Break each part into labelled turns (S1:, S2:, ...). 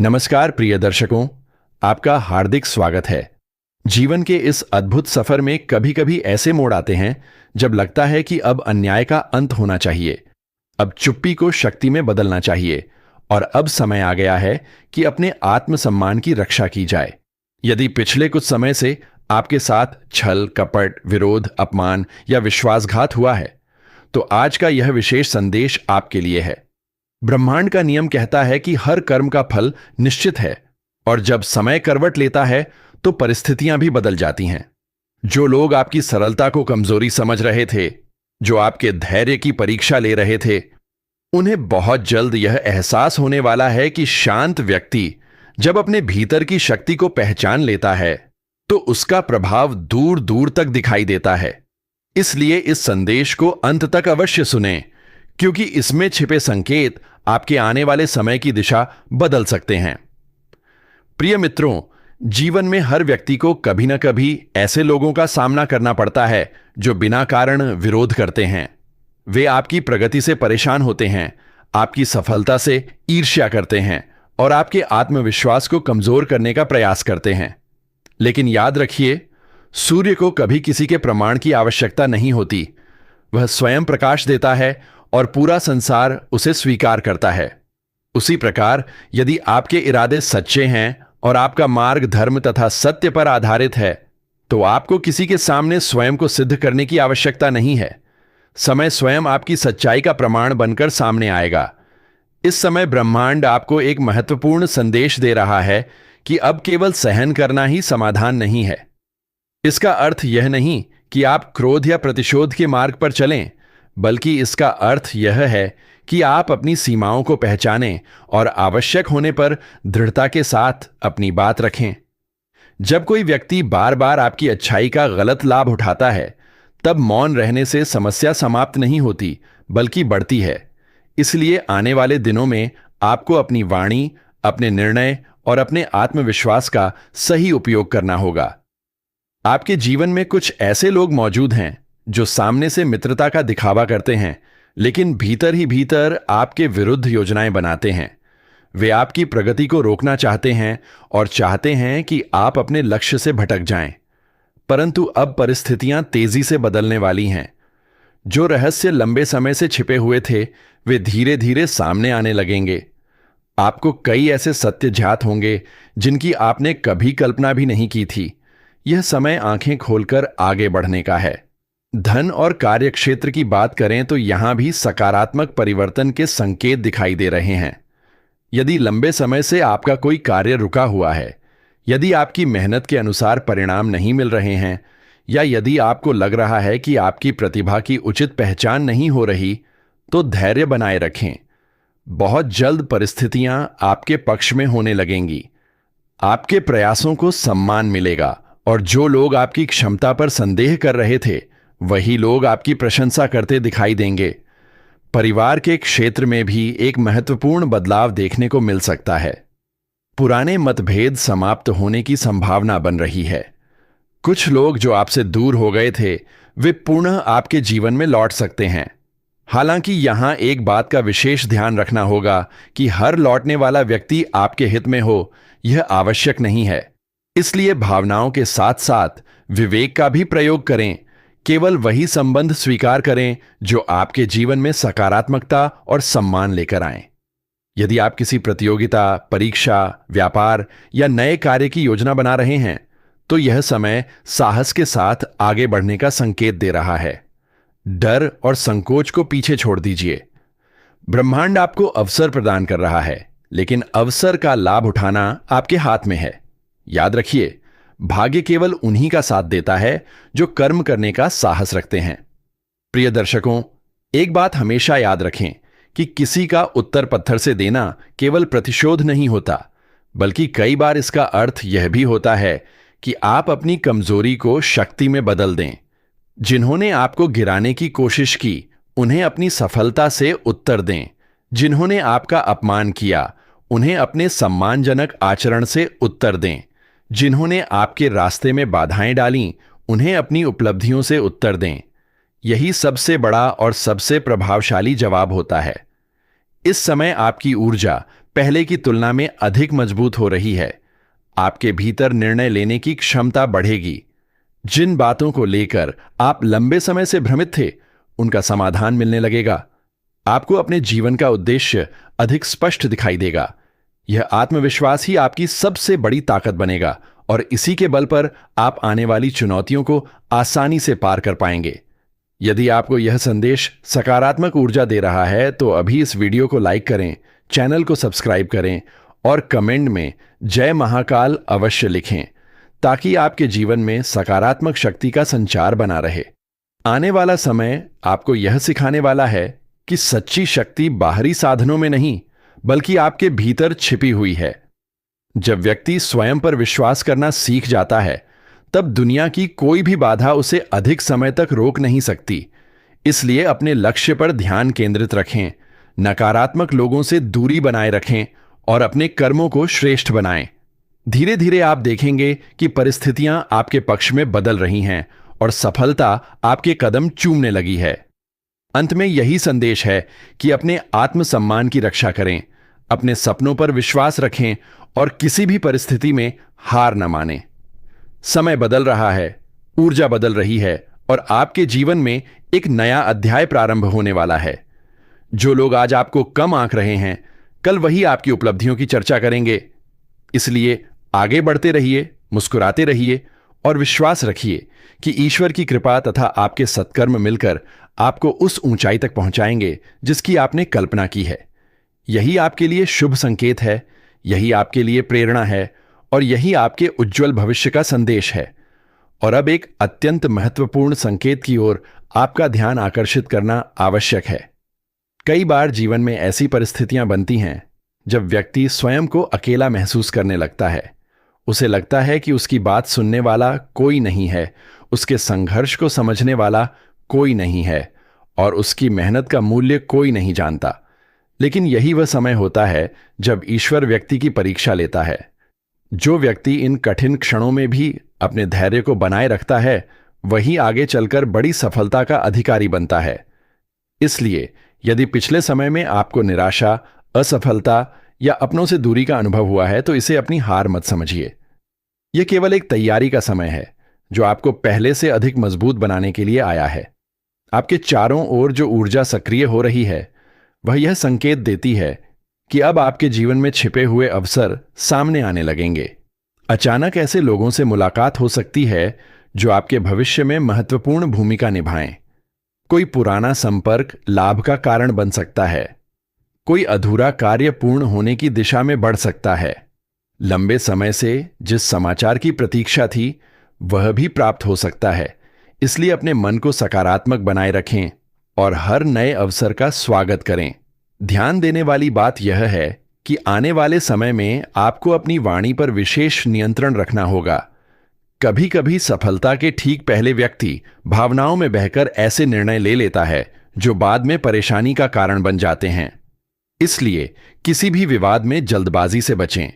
S1: नमस्कार प्रिय दर्शकों, आपका हार्दिक स्वागत है। जीवन के इस अद्भुत सफर में कभी-कभी ऐसे मोड़ आते हैं जब लगता है कि अब अन्याय का अंत होना चाहिए, अब चुप्पी को शक्ति में बदलना चाहिए और अब समय आ गया है कि अपने आत्मसम्मान की रक्षा की जाए। यदि पिछले कुछ समय से आपके साथ छल, कपट, विरोध, अपमान या विश्वासघात हुआ है, तो आज का यह विशेष संदेश आपके लिए है। ब्रह्मांड का नियम कहता है कि हर कर्म का फल निश्चित है और जब समय करवट लेता है तो परिस्थितियां भी बदल जाती हैं। जो लोग आपकी सरलता को कमजोरी समझ रहे थे, जो आपके धैर्य की परीक्षा ले रहे थे, उन्हें बहुत जल्द यह एहसास होने वाला है कि शांत व्यक्ति जब अपने भीतर की शक्ति को पहचान लेता है तो उसका प्रभाव दूर दूर तक दिखाई देता है। इसलिए इस संदेश को अंत तक अवश्य सुनें, क्योंकि इसमें छिपे संकेत आपके आने वाले समय की दिशा बदल सकते हैं। प्रिय मित्रों, जीवन में हर व्यक्ति को कभी ना कभी ऐसे लोगों का सामना करना पड़ता है जो बिना कारण विरोध करते हैं। वे आपकी प्रगति से परेशान होते हैं, आपकी सफलता से ईर्ष्या करते हैं और आपके आत्मविश्वास को कमजोर करने का प्रयास करते हैं। लेकिन याद रखिए, सूर्य को कभी किसी के प्रमाण की आवश्यकता नहीं होती। वह स्वयं प्रकाश देता है और पूरा संसार उसे स्वीकार करता है। उसी प्रकार यदि आपके इरादे सच्चे हैं और आपका मार्ग धर्म तथा सत्य पर आधारित है, तो आपको किसी के सामने स्वयं को सिद्ध करने की आवश्यकता नहीं है। समय स्वयं आपकी सच्चाई का प्रमाण बनकर सामने आएगा। इस समय ब्रह्मांड आपको एक महत्वपूर्ण संदेश दे रहा है कि अब केवल सहन करना ही समाधान नहीं है। इसका अर्थ यह नहीं कि आप क्रोध या प्रतिशोध के मार्ग पर चलें, बल्कि इसका अर्थ यह है कि आप अपनी सीमाओं को पहचानें और आवश्यक होने पर दृढ़ता के साथ अपनी बात रखें। जब कोई व्यक्ति बार बार आपकी अच्छाई का गलत लाभ उठाता है, तब मौन रहने से समस्या समाप्त नहीं होती, बल्कि बढ़ती है। इसलिए आने वाले दिनों में आपको अपनी वाणी, अपने निर्णय और अपने आत्मविश्वास का सही उपयोग करना होगा। आपके जीवन में कुछ ऐसे लोग मौजूद हैं जो सामने से मित्रता का दिखावा करते हैं, लेकिन भीतर ही भीतर आपके विरुद्ध योजनाएं बनाते हैं। वे आपकी प्रगति को रोकना चाहते हैं और चाहते हैं कि आप अपने लक्ष्य से भटक जाएं। परंतु अब परिस्थितियां तेजी से बदलने वाली हैं। जो रहस्य लंबे समय से छिपे हुए थे, वे धीरे धीरे सामने आने लगेंगे। आपको कई ऐसे सत्य ज्ञात होंगे जिनकी आपने कभी कल्पना भी नहीं की थी। यह समय आंखें खोलकर आगे बढ़ने का है। धन और कार्य क्षेत्र की बात करें तो यहां भी सकारात्मक परिवर्तन के संकेत दिखाई दे रहे हैं। यदि लंबे समय से आपका कोई कार्य रुका हुआ है, यदि आपकी मेहनत के अनुसार परिणाम नहीं मिल रहे हैं, या यदि आपको लग रहा है कि आपकी प्रतिभा की उचित पहचान नहीं हो रही, तो धैर्य बनाए रखें। बहुत जल्द परिस्थितियां आपके पक्ष में होने लगेंगी। आपके प्रयासों को सम्मान मिलेगा और जो लोग आपकी क्षमता पर संदेह कर रहे थे, वही लोग आपकी प्रशंसा करते दिखाई देंगे। परिवार के क्षेत्र में भी एक महत्वपूर्ण बदलाव देखने को मिल सकता है। पुराने मतभेद समाप्त होने की संभावना बन रही है। कुछ लोग जो आपसे दूर हो गए थे, वे पुनः आपके जीवन में लौट सकते हैं। हालांकि यहां एक बात का विशेष ध्यान रखना होगा कि हर लौटने वाला व्यक्ति आपके हित में हो, यह आवश्यक नहीं है। इसलिए भावनाओं के साथ साथ विवेक का भी प्रयोग करें। केवल वही संबंध स्वीकार करें जो आपके जीवन में सकारात्मकता और सम्मान लेकर आए। यदि आप किसी प्रतियोगिता, परीक्षा, व्यापार या नए कार्य की योजना बना रहे हैं, तो यह समय साहस के साथ आगे बढ़ने का संकेत दे रहा है। डर और संकोच को पीछे छोड़ दीजिए। ब्रह्मांड आपको अवसर प्रदान कर रहा है, लेकिन अवसर का लाभ उठाना आपके हाथ में है। याद रखिए, भाग्य केवल उन्हीं का साथ देता है जो कर्म करने का साहस रखते हैं। प्रिय दर्शकों, एक बात हमेशा याद रखें कि किसी का उत्तर पत्थर से देना केवल प्रतिशोध नहीं होता, बल्कि कई बार इसका अर्थ यह भी होता है कि आप अपनी कमजोरी को शक्ति में बदल दें। जिन्होंने आपको गिराने की कोशिश की, उन्हें अपनी सफलता से उत्तर दें। जिन्होंने आपका अपमान किया, उन्हें अपने सम्मानजनक आचरण से उत्तर दें। जिन्होंने आपके रास्ते में बाधाएं डालीं, उन्हें अपनी उपलब्धियों से उत्तर दें। यही सबसे बड़ा और सबसे प्रभावशाली जवाब होता है। इस समय आपकी ऊर्जा पहले की तुलना में अधिक मजबूत हो रही है। आपके भीतर निर्णय लेने की क्षमता बढ़ेगी। जिन बातों को लेकर आप लंबे समय से भ्रमित थे, उनका समाधान मिलने लगेगा। आपको अपने जीवन का उद्देश्य अधिक स्पष्ट दिखाई देगा। यह आत्मविश्वास ही आपकी सबसे बड़ी ताकत बनेगा और इसी के बल पर आप आने वाली चुनौतियों को आसानी से पार कर पाएंगे। यदि आपको यह संदेश सकारात्मक ऊर्जा दे रहा है तो अभी इस वीडियो को लाइक करें, चैनल को सब्सक्राइब करें और कमेंट में जय महाकाल अवश्य लिखें, ताकि आपके जीवन में सकारात्मक शक्ति का संचार बना रहे। आने वाला समय आपको यह सिखाने वाला है कि सच्ची शक्ति बाहरी साधनों में नहीं, बल्कि आपके भीतर छिपी हुई है। जब व्यक्ति स्वयं पर विश्वास करना सीख जाता है, तब दुनिया की कोई भी बाधा उसे अधिक समय तक रोक नहीं सकती। इसलिए अपने लक्ष्य पर ध्यान केंद्रित रखें, नकारात्मक लोगों से दूरी बनाए रखें और अपने कर्मों को श्रेष्ठ बनाएं। धीरे धीरे आप देखेंगे कि परिस्थितियां आपके पक्ष में बदल रही हैं और सफलता आपके कदम चूमने लगी है। अंत में यही संदेश है कि अपने आत्मसम्मान की रक्षा करें, अपने सपनों पर विश्वास रखें और किसी भी परिस्थिति में हार न मानें। समय बदल रहा है, ऊर्जा बदल रही है और आपके जीवन में एक नया अध्याय प्रारंभ होने वाला है। जो लोग आज आपको कम आंक रहे हैं, कल वही आपकी उपलब्धियों की चर्चा करेंगे। इसलिए आगे बढ़ते रहिए, मुस्कुराते रहिए और विश्वास रखिए कि ईश्वर की कृपा तथा आपके सत्कर्म मिलकर आपको उस ऊंचाई तक पहुंचाएंगे जिसकी आपने कल्पना की है। यही आपके लिए शुभ संकेत है, यही आपके लिए प्रेरणा है और यही आपके उज्जवल भविष्य का संदेश है। और अब एक अत्यंत महत्वपूर्ण संकेत की ओर आपका ध्यान आकर्षित करना आवश्यक है। कई बार जीवन में ऐसी परिस्थितियां बनती हैं जब व्यक्ति स्वयं को अकेला महसूस करने लगता है। उसे लगता है कि उसकी बात सुनने वाला कोई नहीं है, उसके संघर्ष को समझने वाला कोई नहीं है और उसकी मेहनत का मूल्य कोई नहीं जानता। लेकिन यही वह समय होता है जब ईश्वर व्यक्ति की परीक्षा लेता है। जो व्यक्ति इन कठिन क्षणों में भी अपने धैर्य को बनाए रखता है, वही आगे चलकर बड़ी सफलता का अधिकारी बनता है। इसलिए यदि पिछले समय में आपको निराशा, असफलता या अपनों से दूरी का अनुभव हुआ है, तो इसे अपनी हार मत समझिए। यह केवल एक तैयारी का समय है जो आपको पहले से अधिक मजबूत बनाने के लिए आया है। आपके चारों ओर जो ऊर्जा सक्रिय हो रही है, वह यह संकेत देती है कि अब आपके जीवन में छिपे हुए अवसर सामने आने लगेंगे। अचानक ऐसे लोगों से मुलाकात हो सकती है जो आपके भविष्य में महत्वपूर्ण भूमिका निभाएं। कोई पुराना संपर्क लाभ का कारण बन सकता है। कोई अधूरा कार्य पूर्ण होने की दिशा में बढ़ सकता है। लंबे समय से जिस समाचार की प्रतीक्षा थी, वह भी प्राप्त हो सकता है। इसलिए अपने मन को सकारात्मक बनाए रखें और हर नए अवसर का स्वागत करें। ध्यान देने वाली बात यह है कि आने वाले समय में आपको अपनी वाणी पर विशेष नियंत्रण रखना होगा। कभी कभी सफलता के ठीक पहले व्यक्ति भावनाओं में बहकर ऐसे निर्णय ले लेता है जो बाद में परेशानी का कारण बन जाते हैं। इसलिए किसी भी विवाद में जल्दबाजी से बचें।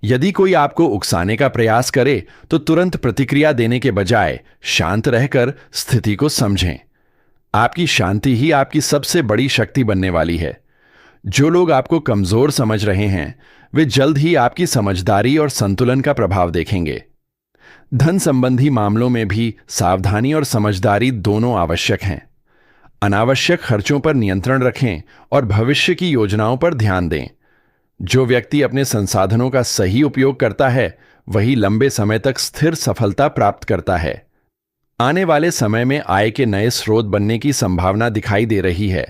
S1: यदि कोई आपको उकसाने का प्रयास करे तो तुरंत प्रतिक्रिया देने के बजाय शांत रहकर स्थिति को समझें। आपकी शांति ही आपकी सबसे बड़ी शक्ति बनने वाली है। जो लोग आपको कमजोर समझ रहे हैं, वे जल्द ही आपकी समझदारी और संतुलन का प्रभाव देखेंगे। धन संबंधी मामलों में भी सावधानी और समझदारी दोनों आवश्यक हैं। अनावश्यक खर्चों पर नियंत्रण रखें और भविष्य की योजनाओं पर ध्यान दें। जो व्यक्ति अपने संसाधनों का सही उपयोग करता है, वही लंबे समय तक स्थिर सफलता प्राप्त करता है। आने वाले समय में आय के नए स्रोत बनने की संभावना दिखाई दे रही है,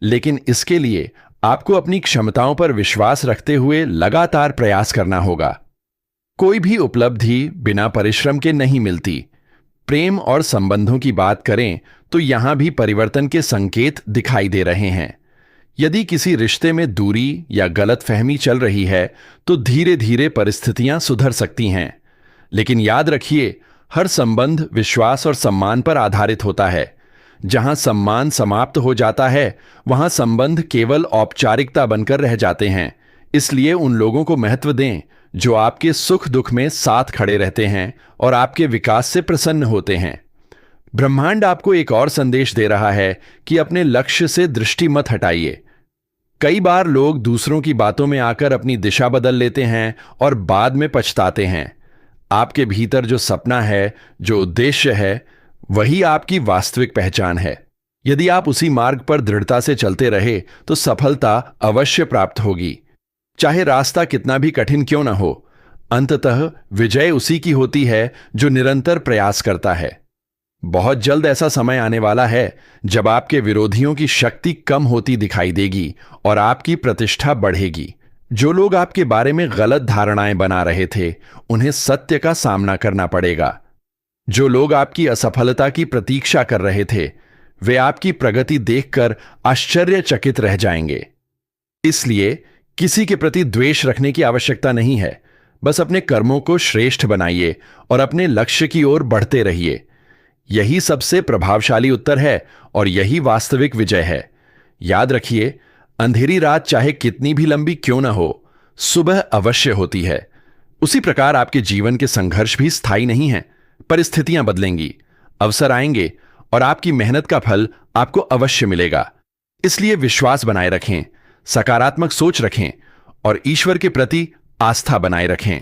S1: लेकिन इसके लिए आपको अपनी क्षमताओं पर विश्वास रखते हुए लगातार प्रयास करना होगा। कोई भी उपलब्धि बिना परिश्रम के नहीं मिलती। प्रेम और संबंधों की बात करें तो यहां भी परिवर्तन के संकेत दिखाई दे रहे हैं। यदि किसी रिश्ते में दूरी या गलतफहमी चल रही है, तो धीरे धीरे परिस्थितियां सुधर सकती हैं। लेकिन याद रखिए, हर संबंध विश्वास और सम्मान पर आधारित होता है। जहां सम्मान समाप्त हो जाता है, वहां संबंध केवल औपचारिकता बनकर रह जाते हैं। इसलिए उन लोगों को महत्व दें जो आपके सुख दुख में साथ खड़े रहते हैं और आपके विकास से प्रसन्न होते हैं। ब्रह्मांड आपको एक और संदेश दे रहा है कि अपने लक्ष्य से दृष्टि मत हटाइए। कई बार लोग दूसरों की बातों में आकर अपनी दिशा बदल लेते हैं और बाद में पछताते हैं। आपके भीतर जो सपना है, जो उद्देश्य है, वही आपकी वास्तविक पहचान है। यदि आप उसी मार्ग पर दृढ़ता से चलते रहे तो सफलता अवश्य प्राप्त होगी। चाहे रास्ता कितना भी कठिन क्यों ना हो, अंततः विजय उसी की होती है जो निरंतर प्रयास करता है। बहुत जल्द ऐसा समय आने वाला है जब आपके विरोधियों की शक्ति कम होती दिखाई देगी और आपकी प्रतिष्ठा बढ़ेगी। जो लोग आपके बारे में गलत धारणाएं बना रहे थे, उन्हें सत्य का सामना करना पड़ेगा। जो लोग आपकी असफलता की प्रतीक्षा कर रहे थे, वे आपकी प्रगति देखकर आश्चर्यचकित रह जाएंगे। इसलिए किसी के प्रति द्वेष रखने की आवश्यकता नहीं है। बस अपने कर्मों को श्रेष्ठ बनाइए और अपने लक्ष्य की ओर बढ़ते रहिए। यही सबसे प्रभावशाली उत्तर है और यही वास्तविक विजय है। याद रखिए, अंधेरी रात चाहे कितनी भी लंबी क्यों ना हो, सुबह अवश्य होती है। उसी प्रकार आपके जीवन के संघर्ष भी स्थायी नहीं हैं। परिस्थितियां बदलेंगी, अवसर आएंगे और आपकी मेहनत का फल आपको अवश्य मिलेगा। इसलिए विश्वास बनाए रखें, सकारात्मक सोच रखें और ईश्वर के प्रति आस्था बनाए रखें।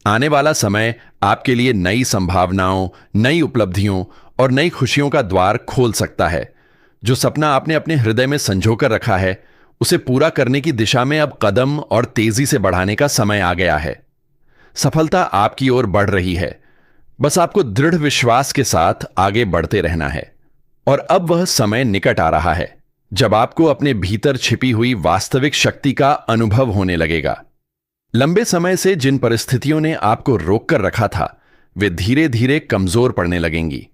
S1: आने वाला समय आपके लिए नई संभावनाओं, नई उपलब्धियों और नई खुशियों का द्वार खोल सकता है। जो सपना आपने अपने हृदय में संजोकर रखा है, उसे पूरा करने की दिशा में अब कदम और तेजी से बढ़ाने का समय आ गया है। सफलता आपकी ओर बढ़ रही है। बस आपको दृढ़ विश्वास के साथ आगे बढ़ते रहना है। और अब वह समय निकट आ रहा है जब आपको अपने भीतर छिपी हुई वास्तविक शक्ति का अनुभव होने लगेगा। लंबे समय से जिन परिस्थितियों ने आपको रोक कर रखा था, वे धीरे धीरे कमजोर पड़ने लगेंगी।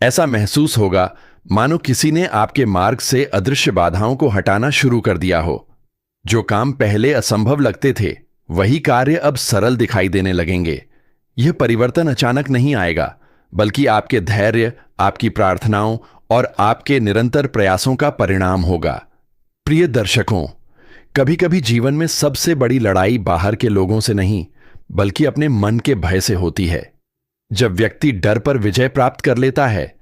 S1: ऐसा महसूस होगा मानो किसी ने आपके मार्ग से अदृश्य बाधाओं को हटाना शुरू कर दिया हो। जो काम पहले असंभव लगते थे, वही कार्य अब सरल दिखाई देने लगेंगे। यह परिवर्तन अचानक नहीं आएगा, बल्कि आपके धैर्य, आपकी प्रार्थनाओं और आपके निरंतर प्रयासों का परिणाम होगा। प्रिय दर्शकों, कभी कभी जीवन में सबसे बड़ी लड़ाई बाहर के लोगों से नहीं, बल्कि अपने मन के भय से होती है। जब व्यक्ति डर पर विजय प्राप्त कर लेता है,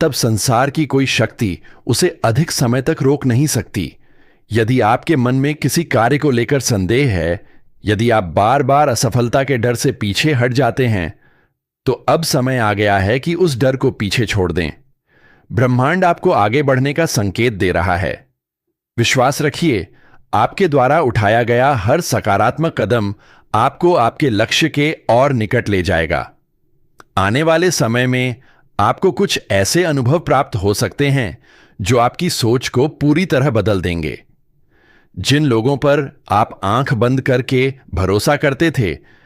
S1: तब संसार की कोई शक्ति उसे अधिक समय तक रोक नहीं सकती। यदि आपके मन में किसी कार्य को लेकर संदेह है, यदि आप बार बार असफलता के डर से पीछे हट जाते हैं, तो अब समय आ गया है कि उस डर को पीछे छोड़ दें। ब्रह्मांड आपको आगे बढ़ने का संकेत दे रहा है। विश्वास रखिए, आपके द्वारा उठाया गया हर सकारात्मक कदम आपको आपके लक्ष्य के और निकट ले जाएगा। आने वाले समय में आपको कुछ ऐसे अनुभव प्राप्त हो सकते हैं जो आपकी सोच को पूरी तरह बदल देंगे। जिन लोगों पर आप आंख बंद करके भरोसा करते थे,